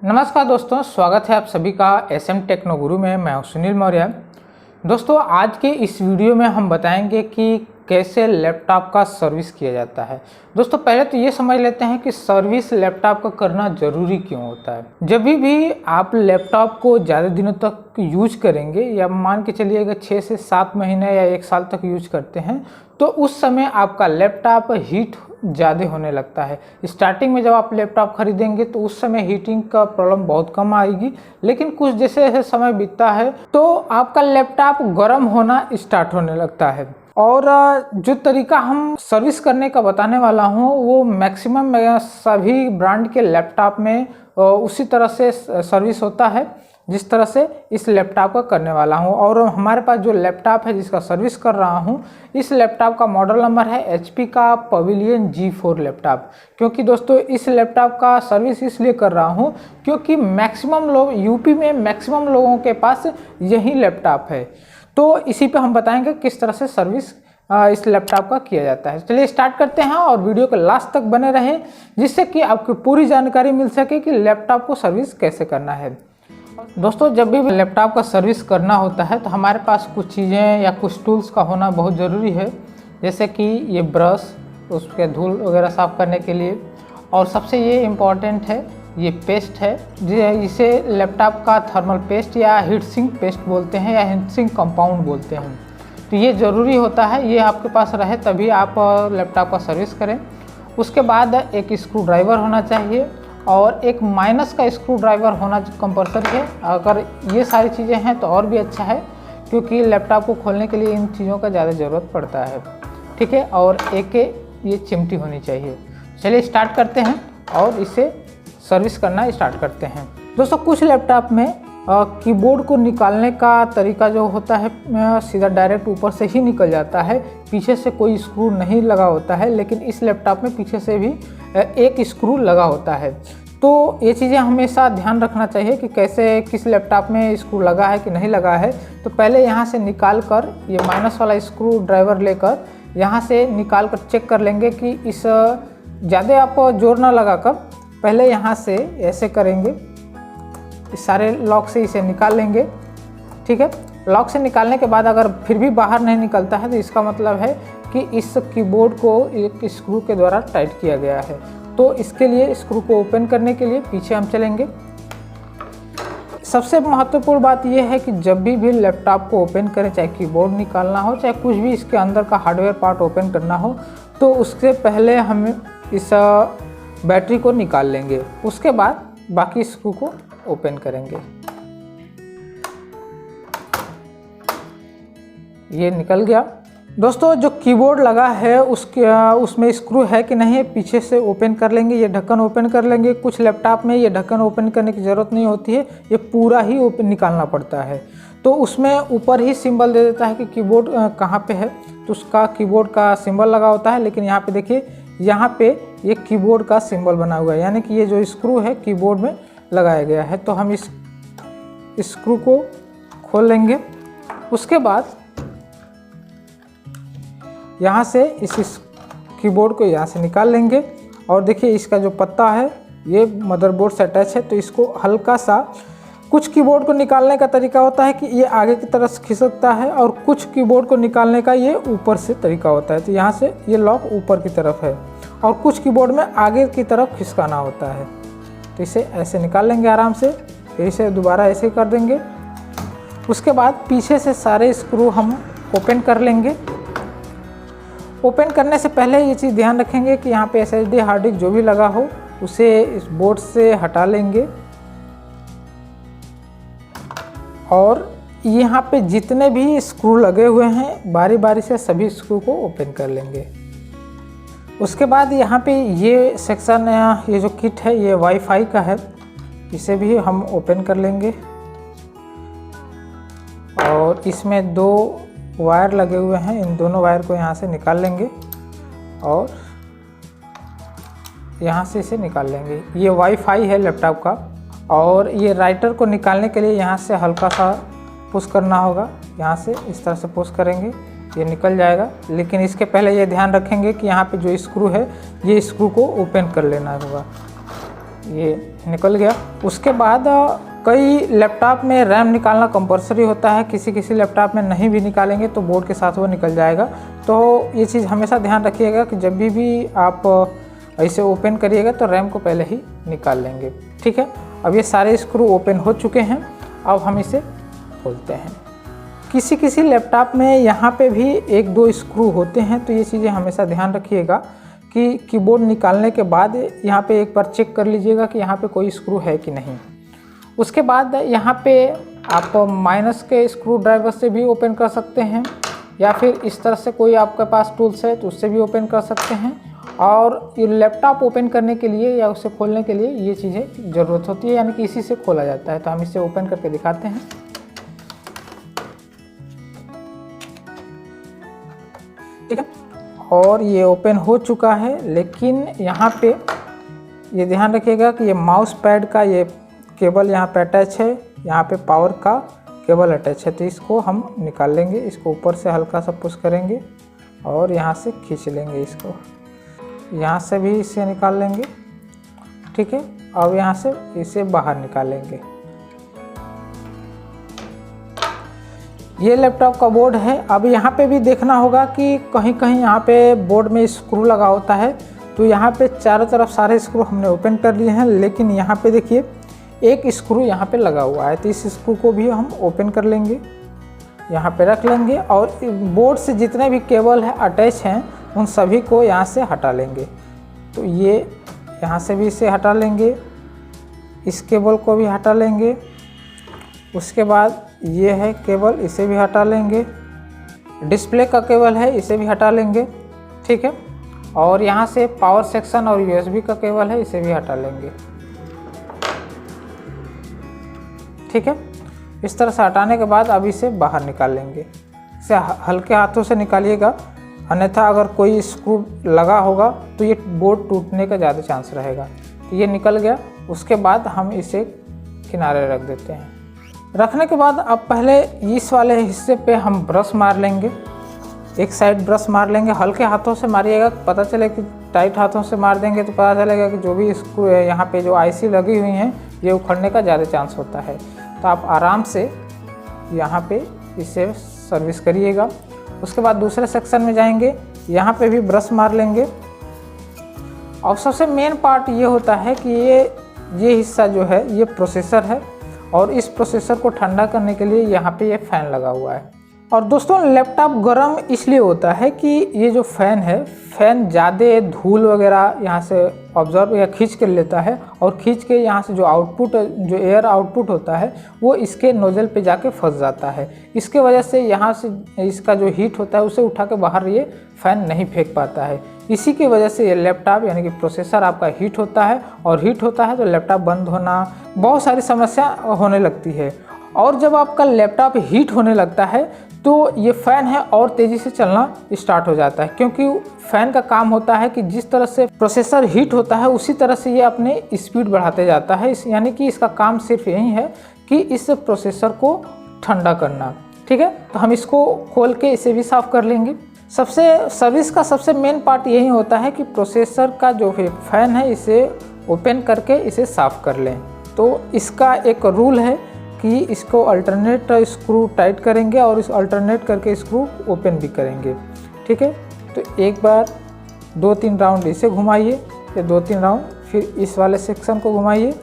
नमस्कार दोस्तों, स्वागत है आप सभी का SM टेक्नो गुरु में। मैं हूं सुनील मौर्य। दोस्तों, आज के इस वीडियो में हम बताएंगे कि कैसे लैपटॉप का सर्विस किया जाता है। दोस्तों, पहले तो ये समझ लेते हैं कि सर्विस लैपटॉप का करना ज़रूरी क्यों होता है। जब भी आप लैपटॉप को ज़्यादा दिनों तक यूज करेंगे या मान के चलिए अगर 6 से 7 महीने या 1 साल तक यूज करते हैं तो उस समय आपका लैपटॉप हीट ज़्यादा होने लगता है। स्टार्टिंग में जब आप लैपटॉप खरीदेंगे तो उस समय हीटिंग का प्रॉब्लम बहुत कम आएगी, लेकिन कुछ जैसे जैसे समय बीतता है तो आपका लैपटॉप गर्म होना स्टार्ट होने लगता है। और जो तरीका हम सर्विस करने का बताने वाला हूँ वो मैक्सिमम सभी ब्रांड के लैपटॉप में उसी तरह से सर्विस होता है जिस तरह से इस लैपटॉप का करने वाला हूं। और हमारे पास जो लैपटॉप है जिसका सर्विस कर रहा हूं, इस लैपटॉप का मॉडल नंबर है HP का पवेलियन G4 लैपटॉप। क्योंकि दोस्तों इस लैपटॉप का सर्विस इसलिए कर रहा हूं क्योंकि मैक्सिमम लोग यूपी में मैक्सिमम लोगों के पास यही लैपटॉप है। तो इसी पे हम बताएंगे किस तरह से सर्विस इस लैपटॉप का किया जाता है। चलिए स्टार्ट करते हैं और वीडियो के लास्ट तक बने रहें जिससे कि आपको पूरी जानकारी मिल सके कि लैपटॉप को सर्विस कैसे करना है। दोस्तों, जब भी लैपटॉप का सर्विस करना होता है तो हमारे पास कुछ चीज़ें या कुछ टूल्स का होना बहुत ज़रूरी है, जैसे कि ये ब्रश, उसके धूल वगैरह साफ़ करने के लिए, और सबसे ये इम्पॉर्टेंट है ये पेस्ट है जिसे लैपटॉप का थर्मल पेस्ट या हीट सिंक पेस्ट बोलते हैं या हीट सिंक कंपाउंड बोलते हैं। तो ये ज़रूरी होता है, ये आपके पास रहे तभी आप लैपटॉप का सर्विस करें। उसके बाद एक स्क्रू ड्राइवर होना चाहिए और एक माइनस का स्क्रू ड्राइवर होना कंपल्सरी है। अगर ये सारी चीज़ें हैं तो और भी अच्छा है क्योंकि लैपटॉप को खोलने के लिए इन चीज़ों का ज़्यादा ज़रूरत पड़ता है, ठीक है। और एक ये चिमटी होनी चाहिए। चलिए स्टार्ट करते हैं और इसे सर्विस करना स्टार्ट करते हैं। दोस्तों, कुछ लैपटॉप में कीबोर्ड को निकालने का तरीका जो होता है सीधा डायरेक्ट ऊपर से ही निकल जाता है, पीछे से कोई स्क्रू नहीं लगा होता है। लेकिन इस लैपटॉप में पीछे से भी एक स्क्रू लगा होता है। तो ये चीज़ें हमेशा ध्यान रखना चाहिए कि कैसे किस लैपटॉप में स्क्रू लगा है कि नहीं लगा है। तो पहले यहाँ से निकाल कर ये माइनस वाला स्क्रू ड्राइवर लेकर यहाँ से निकाल कर चेक कर लेंगे कि इस ज़्यादा आप जोर ना लगा कर पहले यहाँ से ऐसे करेंगे, इस सारे लॉक से इसे निकाल लेंगे, ठीक है। लॉक से निकालने के बाद अगर फिर भी बाहर नहीं निकलता है तो इसका मतलब है कि इस कीबोर्ड को एक स्क्रू के द्वारा टाइट किया गया है। तो इसके लिए स्क्रू को ओपन करने के लिए पीछे हम चलेंगे। सबसे महत्वपूर्ण बात यह है कि जब भी लैपटॉप को ओपन करें, चाहे कीबोर्ड निकालना हो चाहे कुछ भी इसके अंदर का हार्डवेयर पार्ट ओपन करना हो, तो उससे पहले हम इस बैटरी को निकाल लेंगे। उसके बाद बाकी स्क्रू को ओपन करेंगे। ये निकल गया। दोस्तों, जो कीबोर्ड लगा है उसमें स्क्रू है कि नहीं पीछे से ओपन कर लेंगे, ये ढक्कन ओपन कर लेंगे। कुछ लैपटॉप में ये ढक्कन ओपन करने की ज़रूरत नहीं होती है, ये पूरा ही ओपन निकालना पड़ता है। तो उसमें ऊपर ही सिंबल दे देता है कि कीबोर्ड कहाँ पे है, तो उसका कीबोर्ड का सिंबल लगा होता है। लेकिन यहाँ पे देखिए, यहाँ पे ये कीबोर्ड का सिंबल बना हुआ है, यानी कि ये जो स्क्रू है कीबोर्ड में लगाया गया है। तो हम इस स्क्रू को खोल लेंगे। उसके बाद यहाँ से इस कीबोर्ड को यहाँ से निकाल लेंगे। और देखिए इसका जो पत्ता है ये मदरबोर्ड से अटैच है, तो इसको हल्का सा, कुछ कीबोर्ड को निकालने का तरीका होता है कि ये आगे की तरफ खिसकता है और कुछ कीबोर्ड को निकालने का ये ऊपर से तरीका होता है। तो यहाँ से ये लॉक ऊपर की तरफ है और कुछ कीबोर्ड में आगे की तरफ खिसकाना होता है। तो इसे ऐसे निकाल लेंगे आराम से, फिर इसे दोबारा ऐसे कर देंगे। उसके बाद पीछे से सारे स्क्रू हम ओपन कर लेंगे। ओपन करने से पहले ये चीज़ ध्यान रखेंगे कि यहाँ पे SSD हार्ड डिस्क जो भी लगा हो उसे इस बोर्ड से हटा लेंगे और यहाँ पे जितने भी स्क्रू लगे हुए हैं बारी बारी से सभी स्क्रू को ओपन कर लेंगे। उसके बाद यहाँ पे ये सेक्शन, ये जो किट है ये वाईफाई का है, इसे भी हम ओपन कर लेंगे। और इसमें 2 वायर लगे हुए हैं, इन दोनों वायर को यहाँ से निकाल लेंगे और यहाँ से इसे निकाल लेंगे। ये वाईफाई है लैपटॉप का। और ये राइटर को निकालने के लिए यहाँ से हल्का सा पुश करना होगा, यहाँ से इस तरह से पुश करेंगे, ये निकल जाएगा। लेकिन इसके पहले ये ध्यान रखेंगे कि यहाँ पे जो स्क्रू है ये स्क्रू को ओपन कर लेना होगा। ये निकल गया। उसके बाद कई लैपटॉप में रैम निकालना कंपलसरी होता है, किसी किसी लैपटॉप में नहीं भी निकालेंगे तो बोर्ड के साथ वो निकल जाएगा। तो ये चीज़ हमेशा ध्यान रखिएगा कि जब भी आप ऐसे ओपन करिएगा तो रैम को पहले ही निकाल लेंगे। ठीक है, अब ये सारे स्क्रू ओपन हो चुके हैं, अब हम इसे खोलते हैं। किसी किसी लैपटॉप में यहाँ पे भी 1-2 स्क्रू होते हैं, तो ये चीज़ें हमेशा ध्यान रखिएगा कि कीबोर्ड निकालने के बाद यहाँ पे एक बार चेक कर लीजिएगा कि यहाँ पे कोई स्क्रू है कि नहीं। उसके बाद यहाँ पे आप माइनस के स्क्रू ड्राइवर से भी ओपन कर सकते हैं, या फिर इस तरह से कोई आपके पास टूल्स है तो उससे भी ओपन कर सकते हैं। और ये लैपटॉप ओपन करने के लिए या उसे खोलने के लिए ये चीज़ें ज़रूरत होती है, यानी कि इसी से खोला जाता है। तो हम इसे ओपन करके दिखाते हैं। ठीक है, और ये ओपन हो चुका है, लेकिन यहाँ पे ये ध्यान रखिएगा कि ये माउस पैड का ये केबल यहाँ पे अटैच है, यहाँ पे पावर का केबल अटैच है, तो इसको हम निकाल लेंगे। इसको ऊपर से हल्का सा पुश करेंगे और यहाँ से खींच लेंगे, इसको यहाँ से भी इसे निकाल लेंगे। ठीक है, अब यहाँ से इसे बाहर निकालेंगे। ये लैपटॉप का बोर्ड है। अब यहाँ पे भी देखना होगा कि कहीं कहीं यहाँ पे बोर्ड में स्क्रू लगा होता है, तो यहाँ पे चारों तरफ सारे स्क्रू हमने ओपन कर लिए हैं, लेकिन यहाँ पे देखिए एक स्क्रू यहाँ पे लगा हुआ है, तो इस स्क्रू को भी हम ओपन कर लेंगे, यहाँ पे रख लेंगे और बोर्ड से जितने भी केबल है अटैच हैं उन सभी को यहाँ से हटा लेंगे। तो ये यहाँ से भी इसे हटा लेंगे, इस केबल को भी हटा लेंगे। उसके बाद ये है केबल, इसे भी हटा लेंगे। डिस्प्ले का केबल है, इसे भी हटा लेंगे। ठीक है, और यहाँ से पावर सेक्शन और USB का केबल है, इसे भी हटा लेंगे। ठीक है, इस तरह से हटाने के बाद अब इसे बाहर निकाल लेंगे। इसे हल्के हाथों से निकालिएगा, अन्यथा अगर कोई स्क्रू लगा होगा तो ये बोर्ड टूटने का ज़्यादा चांस रहेगा। तो ये निकल गया। उसके बाद हम इसे किनारे रख देते हैं। रखने के बाद अब पहले इस वाले हिस्से पे हम ब्रश मार लेंगे, एक साइड ब्रश मार लेंगे। हल्के हाथों से मारिएगा, पता चले कि टाइट हाथों से मार देंगे तो पता चलेगा कि जो भी स्क्रू है यहाँ पे जो IC लगी हुई हैं ये उखड़ने का ज़्यादा चांस होता है। तो आप आराम से यहाँ पे इसे सर्विस करिएगा। उसके बाद दूसरे सेक्शन में जाएंगे, यहाँ पे भी ब्रश मार लेंगे। और सबसे मेन पार्ट ये होता है कि ये हिस्सा जो है ये प्रोसेसर है, और इस प्रोसेसर को ठंडा करने के लिए यहाँ पे ये फ़ैन लगा हुआ है। और दोस्तों लैपटॉप गर्म इसलिए होता है कि ये जो फ़ैन है, फ़ैन ज़्यादा धूल वगैरह यहाँ से ऑब्जर्व या खींच कर लेता है, और खींच के यहाँ से जो आउटपुट, जो एयर आउटपुट होता है वो इसके नोजल पे जाके फंस जाता है। इसके वजह से यहाँ से इसका जो हीट होता है उसे उठा के बाहर ये फ़ैन नहीं फेंक पाता है। इसी की वजह से ये लैपटॉप यानी कि प्रोसेसर आपका हीट होता है, और हीट होता है तो लैपटॉप बंद होना, बहुत सारी समस्या होने लगती है। और जब आपका लैपटॉप हीट होने लगता है तो ये फ़ैन है और तेज़ी से चलना स्टार्ट हो जाता है, क्योंकि फ़ैन का काम होता है कि जिस तरह से प्रोसेसर हीट होता है उसी तरह से ये अपने स्पीड बढ़ाते जाता है। यानी कि इसका काम सिर्फ यही है कि इस प्रोसेसर को ठंडा करना। ठीक है, तो हम इसको खोल के इसे भी साफ़ कर लेंगे। सर्विस का सबसे मेन पार्ट यही होता है कि प्रोसेसर का जो फ़ैन है इसे ओपन करके इसे साफ़ कर लें। तो इसका एक रूल है कि इसको अल्टरनेट स्क्रू टाइट करेंगे और इस अल्टरनेट करके स्क्रू ओपन भी करेंगे। ठीक है, तो एक बार 2-3 राउंड इसे घुमाइए, या 2-3 राउंड फिर इस वाले सेक्शन को घुमाइए।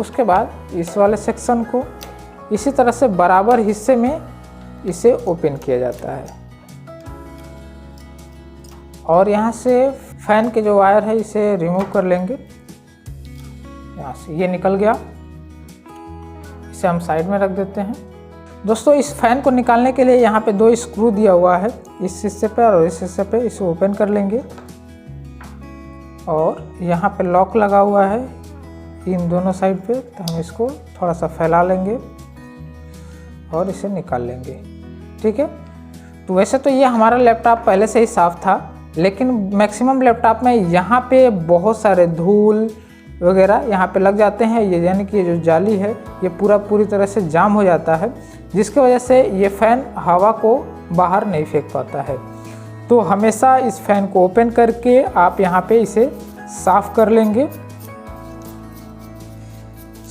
उसके बाद इस वाले सेक्शन को इसी तरह से बराबर हिस्से में इसे ओपन किया जाता है। और यहाँ से फ़ैन के जो वायर है इसे रिमूव कर लेंगे। यहाँ से ये निकल गया, इसे हम साइड में रख देते हैं। दोस्तों इस फ़ैन को निकालने के लिए यहाँ पे 2 स्क्रू दिया हुआ है, इस हिस्से पे और इस हिस्से पे। इसे ओपन कर लेंगे, और यहाँ पे लॉक लगा हुआ है इन दोनों साइड पे, तो हम इसको थोड़ा सा फैला लेंगे और इसे निकाल लेंगे। ठीक है, तो वैसे तो ये हमारा लैपटॉप पहले से ही साफ़ था, लेकिन मैक्सिमम लैपटॉप में यहाँ पे बहुत सारे धूल वगैरह यहाँ पे लग जाते हैं। ये यानी कि ये जो जाली है ये पूरी तरह से जाम हो जाता है, जिसकी वजह से ये फ़ैन हवा को बाहर नहीं फेंक पाता है। तो हमेशा इस फ़ैन को ओपन करके आप यहाँ पे इसे साफ़ कर लेंगे।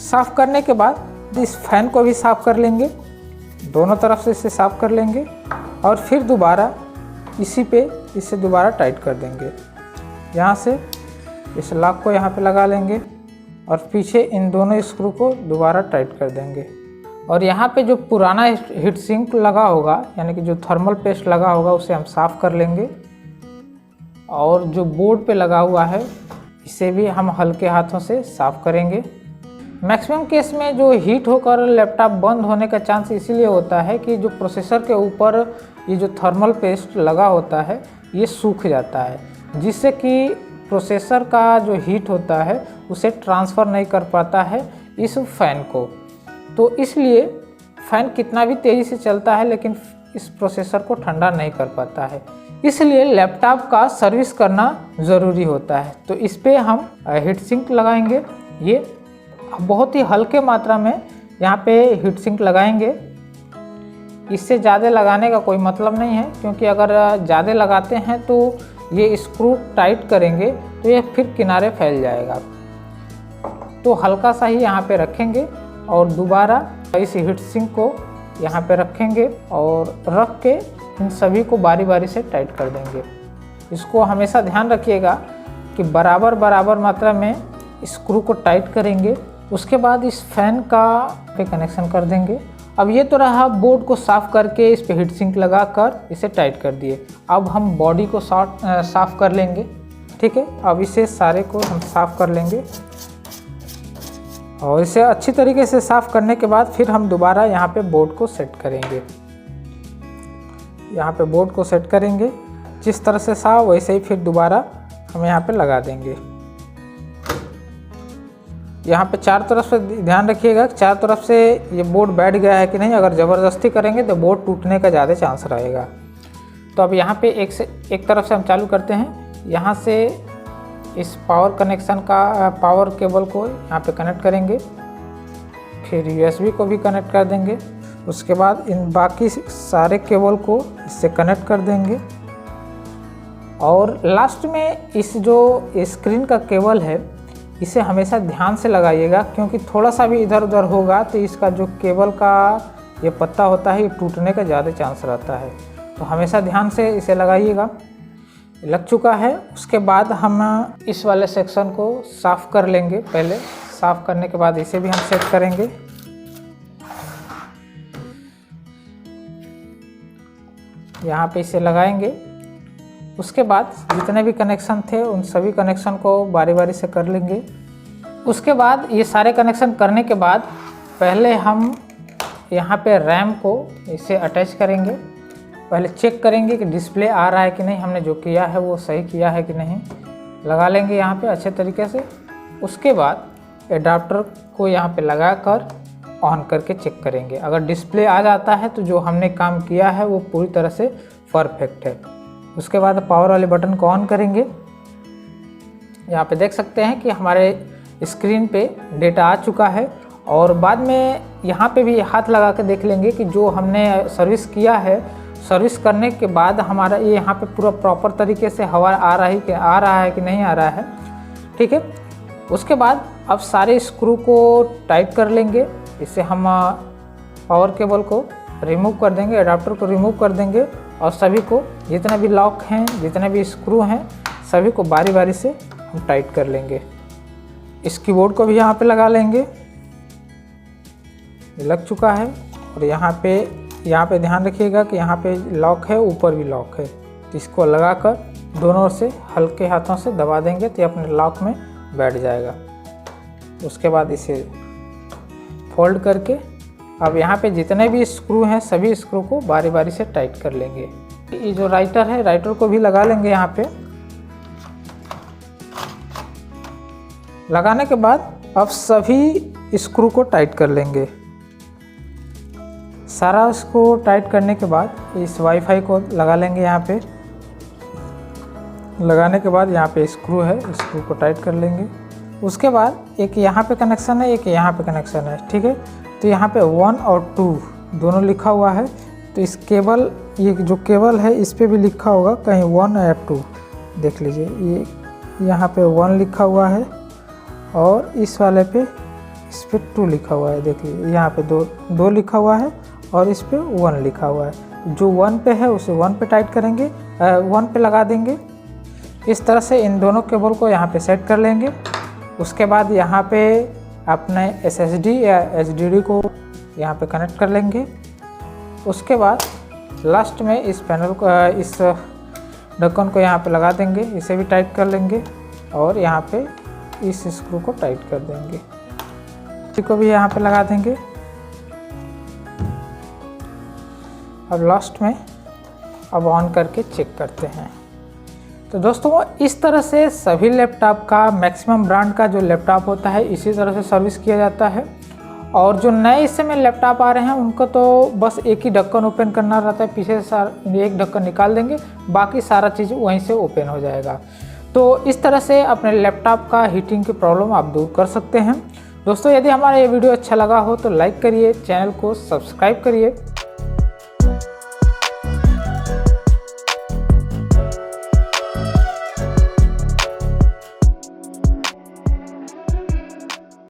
साफ़ करने के बाद इस फैन को भी साफ़ कर लेंगे, दोनों तरफ से इसे साफ़ कर लेंगे और फिर दोबारा इसे दोबारा टाइट कर देंगे। यहाँ से इस लॉक को यहाँ पे लगा लेंगे और पीछे इन दोनों स्क्रू को दोबारा टाइट कर देंगे। और यहाँ पे जो पुराना हीट सिंक लगा होगा, यानी कि जो थर्मल पेस्ट लगा होगा, उसे हम साफ़ कर लेंगे। और जो बोर्ड पे लगा हुआ है इसे भी हम हल्के हाथों से साफ़ करेंगे। मैक्सिमम केस में जो हीट होकर लैपटॉप बंद होने का चांस इसीलिए होता है कि जो प्रोसेसर के ऊपर ये जो थर्मल पेस्ट लगा होता है ये सूख जाता है, जिससे कि प्रोसेसर का जो हीट होता है उसे ट्रांसफ़र नहीं कर पाता है इस फैन को। तो इसलिए फ़ैन कितना भी तेज़ी से चलता है लेकिन इस प्रोसेसर को ठंडा नहीं कर पाता है। इसलिए लैपटॉप का सर्विस करना ज़रूरी होता है। तो इस पे हम हीट सिंक लगाएंगे। ये बहुत ही हल्के मात्रा में यहाँ पे हीट सिंक लगाएंगे। इससे ज़्यादा लगाने का कोई मतलब नहीं है, क्योंकि अगर ज़्यादा लगाते हैं तो ये स्क्रू टाइट करेंगे तो ये फिर किनारे फैल जाएगा। तो हल्का सा ही यहाँ पे रखेंगे और दोबारा इस हीट सिंक को यहाँ पे रखेंगे और रख के इन सभी को बारी बारी से टाइट कर देंगे। इसको हमेशा ध्यान रखिएगा कि बराबर मात्रा में स्क्रू को टाइट करेंगे। उसके बाद इस फैन का पे कनेक्शन कर देंगे। अब ये तो रहा बोर्ड को साफ़ करके इस पे हीट सिंक लगा कर इसे टाइट कर दिए। अब हम बॉडी को साफ़ कर लेंगे। ठीक है, अब इसे सारे को हम साफ़ कर लेंगे और इसे अच्छी तरीके से साफ़ करने के बाद फिर हम दोबारा यहाँ पे बोर्ड को सेट करेंगे। यहाँ पे बोर्ड को सेट करेंगे, जिस तरह से साफ़ वैसे ही फिर दोबारा हम यहाँ पे लगा देंगे। यहाँ पे चार तरफ से ध्यान रखिएगा, चार तरफ से ये बोर्ड बैठ गया है कि नहीं। अगर ज़बरदस्ती करेंगे तो बोर्ड टूटने का ज़्यादा चांस रहेगा। तो अब यहाँ पे एक तरफ से हम चालू करते हैं। यहाँ से इस पावर कनेक्शन का पावर केबल को यहाँ पे कनेक्ट करेंगे, फिर USB को भी कनेक्ट कर देंगे। उसके बाद इन बाकी सारे केबल को इससे कनेक्ट कर देंगे और लास्ट में इस जो स्क्रीन का केबल है इसे हमेशा ध्यान से लगाइएगा, क्योंकि थोड़ा सा भी इधर उधर होगा तो इसका जो केबल का ये पत्ता होता है ये टूटने का ज़्यादा चांस रहता है। तो हमेशा ध्यान से इसे लगाइएगा। लग चुका है। उसके बाद हम इस वाले सेक्शन को साफ़ कर लेंगे। पहले साफ़ करने के बाद इसे भी हम सेट करेंगे। यहाँ पे इसे लगाएंगे। उसके बाद जितने भी कनेक्शन थे उन सभी कनेक्शन को बारी बारी से कर लेंगे। उसके बाद ये सारे कनेक्शन करने के बाद पहले हम यहाँ पे रैम को इसे अटैच करेंगे। पहले चेक करेंगे कि डिस्प्ले आ रहा है कि नहीं, हमने जो किया है वो सही किया है कि नहीं। लगा लेंगे यहाँ पे अच्छे तरीके से। उसके बाद एडाप्टर को यहाँ पे लगा कर ऑन करके चेक करेंगे। अगर डिस्प्ले आ जाता है तो जो हमने काम किया है वो पूरी तरह से परफेक्ट है। उसके बाद पावर वाले बटन को ऑन करेंगे। यहाँ पे देख सकते हैं कि हमारे स्क्रीन पे डेटा आ चुका है। और बाद में यहाँ पे भी हाथ लगा के देख लेंगे कि जो हमने सर्विस किया है, सर्विस करने के बाद हमारा ये यहाँ पे पूरा प्रॉपर तरीके से हवा आ रहा है कि नहीं आ रहा है। ठीक है। उसके बाद अब सारे स्क्रू को टाइट कर लेंगे। इससे हम पावर केबल को रिमूव कर देंगे, एडाप्टर को रिमूव कर देंगे और सभी को जितने भी लॉक हैं, जितने भी स्क्रू हैं, सभी को बारी बारी से हम टाइट कर लेंगे। इस कीबोर्ड को भी यहाँ पे लगा लेंगे। लग चुका है। और यहाँ पे ध्यान रखिएगा कि यहाँ पे लॉक है, ऊपर भी लॉक है। तो इसको लगाकर दोनों ओर से हल्के हाथों से दबा देंगे तो ये अपने लॉक में बैठ जाएगा। उसके बाद इसे फोल्ड करके अब यहाँ पे जितने भी स्क्रू हैं सभी स्क्रू को बारी बारी से टाइट कर लेंगे। ये जो राइटर है, राइटर को भी लगा लेंगे। यहाँ पे लगाने के बाद अब सभी स्क्रू को टाइट कर लेंगे। सारा इसको टाइट करने के बाद इस वाईफाई को लगा लेंगे। यहाँ पे लगाने के बाद यहाँ पे स्क्रू है, स्क्रू को टाइट कर लेंगे। उसके बाद एक यहाँ पे कनेक्शन है, एक यहाँ पे कनेक्शन है। ठीक है। तो यहाँ पे 1 और 2 दोनों लिखा हुआ है। तो इस केबल, ये जो केबल है इस पे भी लिखा होगा कहीं 1 या 2, देख लीजिए। ये यहाँ पे 1 लिखा हुआ है और इस वाले पे इस पर 2 लिखा हुआ है, देखिए यहाँ पे 2 लिखा हुआ है और इस पे 1 लिखा हुआ है। जो 1 पे है उसे 1 पे टाइट करेंगे, 1 पे लगा देंगे। इस तरह से इन दोनों केबल को यहाँ पे सेट कर लेंगे। उसके बाद यहाँ पे अपने SSD या HDD को यहाँ पे कनेक्ट कर लेंगे। उसके बाद लास्ट में इस पैनल को, इस ढक्कन को यहाँ पे लगा देंगे, इसे भी टाइट कर लेंगे और यहाँ पे इस स्क्रू को टाइट कर देंगे, इसी को भी यहाँ पे लगा देंगे। अब लास्ट में अब ऑन करके चेक करते हैं। तो दोस्तों इस तरह से सभी लैपटॉप का, मैक्सिमम ब्रांड का जो लैपटॉप होता है इसी तरह से सर्विस किया जाता है। और जो नए इस समय लैपटॉप आ रहे हैं उनको तो बस एक ही ढक्कन ओपन करना रहता है, पीछे से एक ढक्कन निकाल देंगे, बाकी सारा चीज़ वहीं से ओपन हो जाएगा। तो इस तरह से अपने लैपटॉप का हीटिंग की प्रॉब्लम आप दूर कर सकते हैं। दोस्तों यदि हमारा ये वीडियो अच्छा लगा हो तो लाइक करिए, चैनल को सब्सक्राइब करिए।